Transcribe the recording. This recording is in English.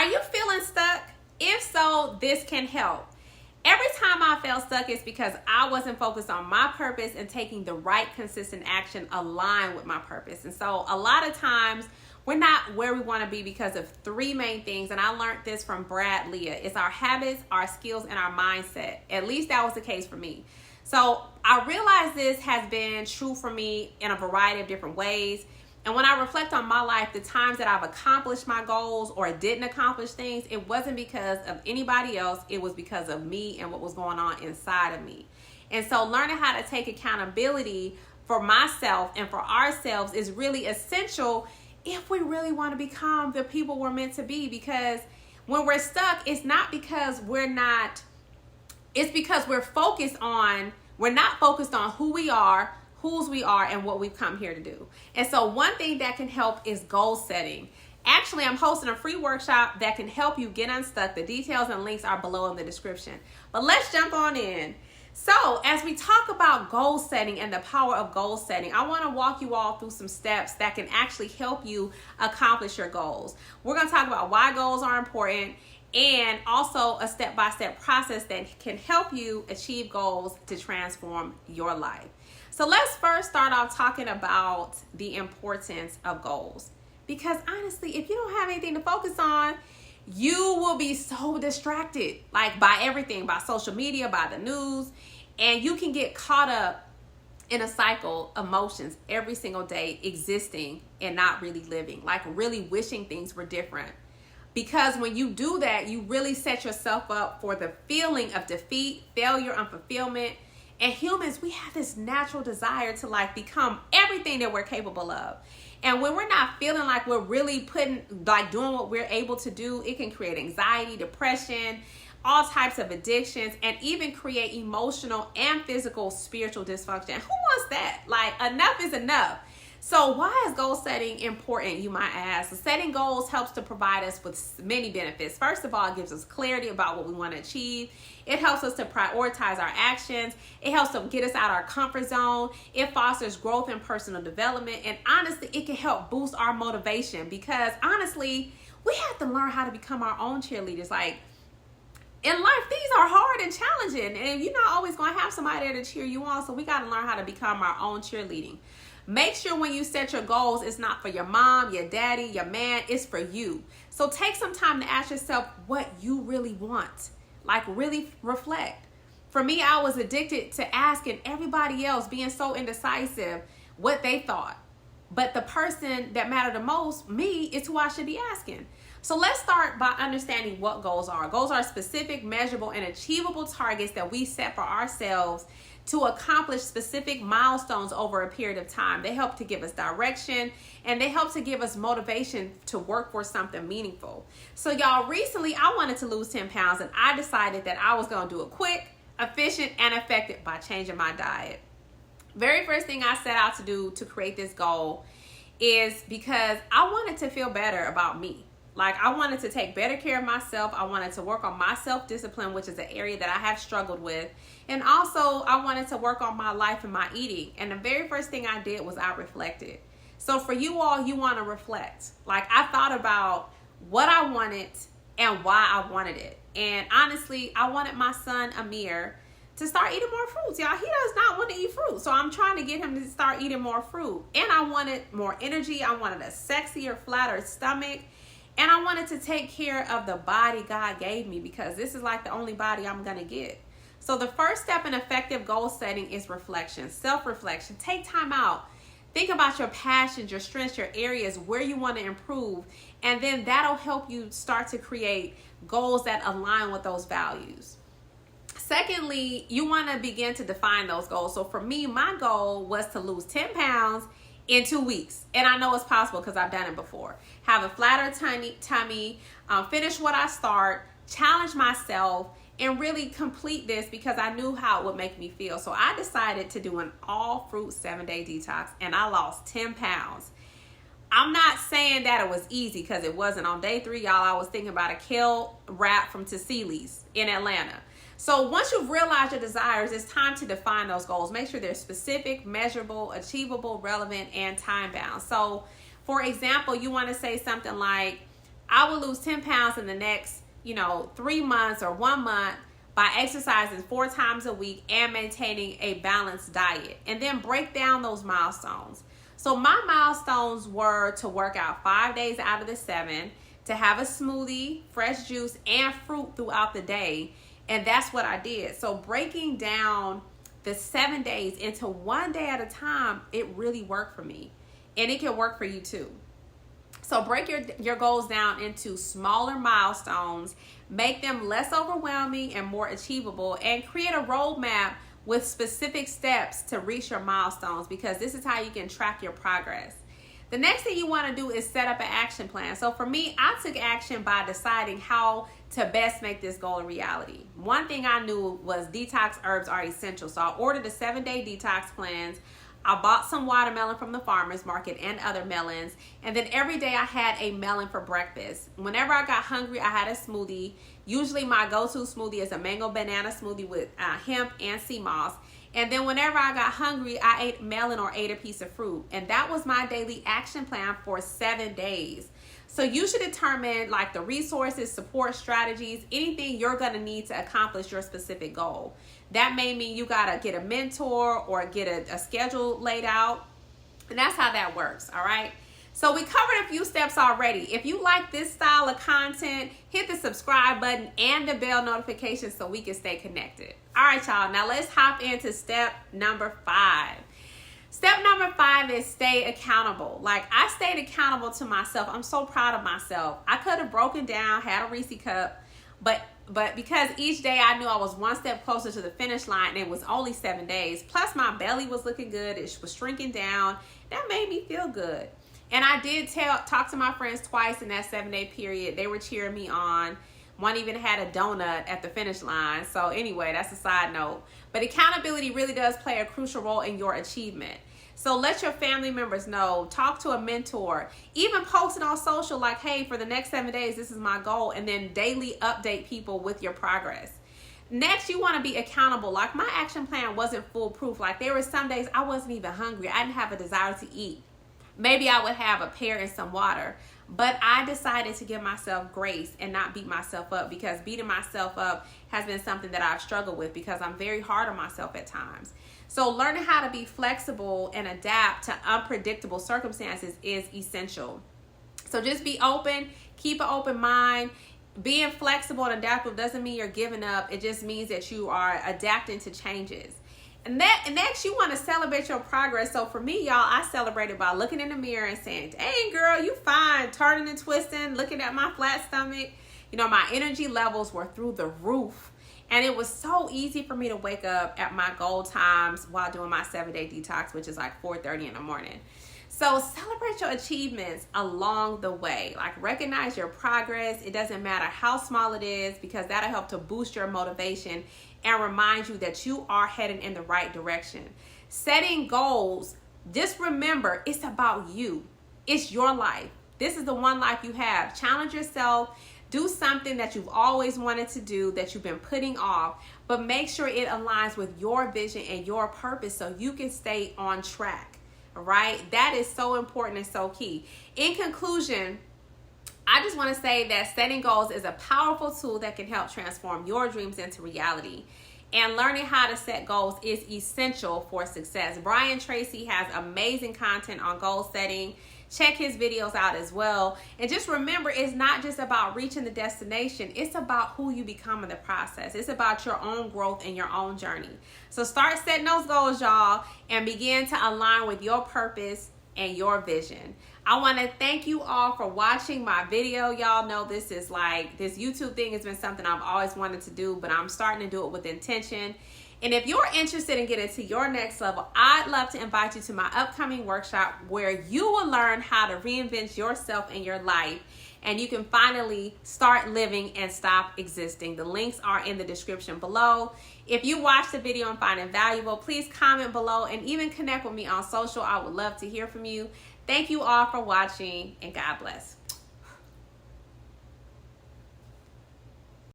Are you feeling stuck? If so, this can help. Every time I felt stuck, it's because I wasn't focused on my purpose and taking the right consistent action aligned with my purpose. And so a lot of times we're not where we want to be because of three main things. And I learned this from Brad Leah. It's our habits, our skills, and our mindset. At least that was the case for me. So I realized this has been true for me in a variety of different ways. And when I reflect on my life, the times that I've accomplished my goals or didn't accomplish things, it wasn't because of anybody else. It was because of me and what was going on inside of me. And so learning how to take accountability for myself and for ourselves is really essential if we really want to become the people we're meant to be. Because when we're stuck, it's not because it's because we're not focused on who we are, whose we are, and what we've come here to do. And so one thing that can help is goal setting. Actually, I'm hosting a free workshop that can help you get unstuck. The details and links are below in the description. But let's jump on in. So as we talk about goal setting and the power of goal setting, I want to walk you all through some steps that can actually help you accomplish your goals. We're going to talk about why goals are important and also a step-by-step process that can help you achieve goals to transform your life. So let's first start off talking about the importance of goals. Because honestly, if you don't have anything to focus on, you will be so distracted, like by everything, by social media, by the news, and you can get caught up in a cycle of emotions every single day, existing and not really living, like really wishing things were different. Because when you do that, you really set yourself up for the feeling of defeat, failure, unfulfillment. And humans, we have this natural desire to like become everything that we're capable of. And when we're not feeling like we're really doing what we're able to do, it can create anxiety, depression, all types of addictions, and even create emotional and physical, spiritual dysfunction. Who wants that? Like, enough is enough. So why is goal setting important, you might ask? So setting goals helps to provide us with many benefits. First of all, it gives us clarity about what we want to achieve. It helps us to prioritize our actions. It helps to get us out of our comfort zone. It fosters growth and personal development. And honestly, it can help boost our motivation because honestly, we have to learn how to become our own cheerleaders. Like, in life, these are hard and challenging, and you're not always going to have somebody there to cheer you on. So we got to learn how to become our own cheerleading. Make sure when you set your goals, it's not for your mom, your daddy, your man, it's for you. So take some time to ask yourself what you really want. Like, really reflect. For me, I was addicted to asking everybody else, being so indecisive, what they thought. But the person that mattered the most, me, is who I should be asking. So let's start by understanding what goals are. Goals are specific, measurable, and achievable targets that we set for ourselves to accomplish specific milestones over a period of time. They help to give us direction, and they help to give us motivation to work for something meaningful. So y'all, recently I wanted to lose 10 pounds, and I decided that I was going to do it quick, efficient, and effective by changing my diet. Very first thing I set out to do to create this goal is because I wanted to feel better about me. Like, I wanted to take better care of myself. I wanted to work on my self-discipline, which is an area that I have struggled with. And also, I wanted to work on my life and my eating. And the very first thing I did was I reflected. So for you all, you want to reflect. Like, I thought about what I wanted and why I wanted it. And honestly, I wanted my son, Amir, to start eating more fruits. Y'all, he does not want to eat fruit. So I'm trying to get him to start eating more fruit. And I wanted more energy. I wanted a sexier, flatter stomach. And I wanted to take care of the body God gave me because this is like the only body I'm going to get. So the first step in effective goal setting is reflection, self-reflection. Take time out. Think about your passions, your strengths, your areas, where you want to improve. And then that'll help you start to create goals that align with those values. Secondly, you want to begin to define those goals. So for me, my goal was to lose 10 pounds in 2 weeks. And I know it's possible because I've done it before. Have a flatter tummy, finish what I start, challenge myself, and really complete this because I knew how it would make me feel. So I decided to do an all fruit 7-day detox, and I lost 10 pounds. I'm not saying that it was easy because it wasn't. On day 3, y'all, I was thinking about a kale wrap from Tassili's in Atlanta. So once you've realized your desires, it's time to define those goals. Make sure they're specific, measurable, achievable, relevant, and time-bound. So, for example, you want to say something like, I will lose 10 pounds in the next, 3 months or 1 month by exercising 4 times a week and maintaining a balanced diet. And then break down those milestones. So my milestones were to work out 5 days out of the 7, to have a smoothie, fresh juice, and fruit throughout the day. And that's what I did. So breaking down the 7 days into 1 day at a time, it really worked for me. And it can work for you too. So break your goals down into smaller milestones, make them less overwhelming and more achievable, and create a roadmap with specific steps to reach your milestones, because this is how you can track your progress. The next thing you want to do is set up an action plan. So for me, I took action by deciding how to best make this goal a reality. One thing I knew was detox herbs are essential. So I ordered a 7-day detox cleanse. I bought some watermelon from the farmer's market and other melons. And then every day I had a melon for breakfast. Whenever I got hungry, I had a smoothie. Usually my go-to smoothie is a mango banana smoothie with hemp and sea moss. And then whenever I got hungry, I ate melon or ate a piece of fruit. And that was my daily action plan for 7 days. So you should determine like the resources, support strategies, anything you're going to need to accomplish your specific goal. That may mean you got to get a mentor or get a schedule laid out. And that's how that works. All right. So we covered a few steps already. If you like this style of content, hit the subscribe button and the bell notification so we can stay connected. All right, y'all. Now let's hop into step number 5. Step number 5 is stay accountable. Like, I stayed accountable to myself. I'm so proud of myself. I could have broken down, had a Reese cup, but because each day I knew I was one step closer to the finish line, and it was only 7 days. Plus my belly was looking good. It was shrinking down. That made me feel good. And I did talk to my friends twice in that 7-day period. They were cheering me on. One even had a donut at the finish line. So anyway, that's a side note. But accountability really does play a crucial role in your achievement. So let your family members know. Talk to a mentor. Even post it on social like, hey, for the next 7 days, this is my goal. And then daily update people with your progress. Next, you want to be accountable. Like, my action plan wasn't foolproof. Like, there were some days I wasn't even hungry. I didn't have a desire to eat. Maybe I would have a pear and some water. But I decided to give myself grace and not beat myself up, because beating myself up has been something that I've struggled with because I'm very hard on myself at times. So learning how to be flexible and adapt to unpredictable circumstances is essential. So just be open, keep an open mind. Being flexible and adaptable doesn't mean you're giving up. It just means that you are adapting to changes. And next, you want to celebrate your progress. So for me, y'all, I celebrated by looking in the mirror and saying, dang, girl, you fine. Turning and twisting, looking at my flat stomach. My energy levels were through the roof. And it was so easy for me to wake up at my goal times while doing my 7-day detox, which is like 4:30 in the morning. So celebrate your achievements along the way. Like, recognize your progress. It doesn't matter how small it is, because that'll help to boost your motivation and remind you that you are heading in the right direction. Setting goals, just remember, it's about you. It's your life. This is the one life you have. Challenge yourself. Do something that you've always wanted to do, that you've been putting off, but make sure it aligns with your vision and your purpose so you can stay on track. All right? That is so important and so key. In conclusion, I just want to say that setting goals is a powerful tool that can help transform your dreams into reality. And learning how to set goals is essential for success. Brian Tracy has amazing content on goal setting. Check his videos out as well. And just remember, it's not just about reaching the destination. It's about who you become in the process. It's about your own growth and your own journey. So start setting those goals, y'all, and begin to align with your purpose and your vision. I want to thank you all for watching my video. Y'all know this YouTube thing has been something I've always wanted to do, but I'm starting to do it with intention. And if you're interested in getting to your next level, I'd love to invite you to my upcoming workshop where you will learn how to reinvent yourself and your life, and you can finally start living and stop existing. The links are in the description below. If you watched the video and find it valuable, please comment below and even connect with me on social. I would love to hear from you. Thank you all for watching, and God bless.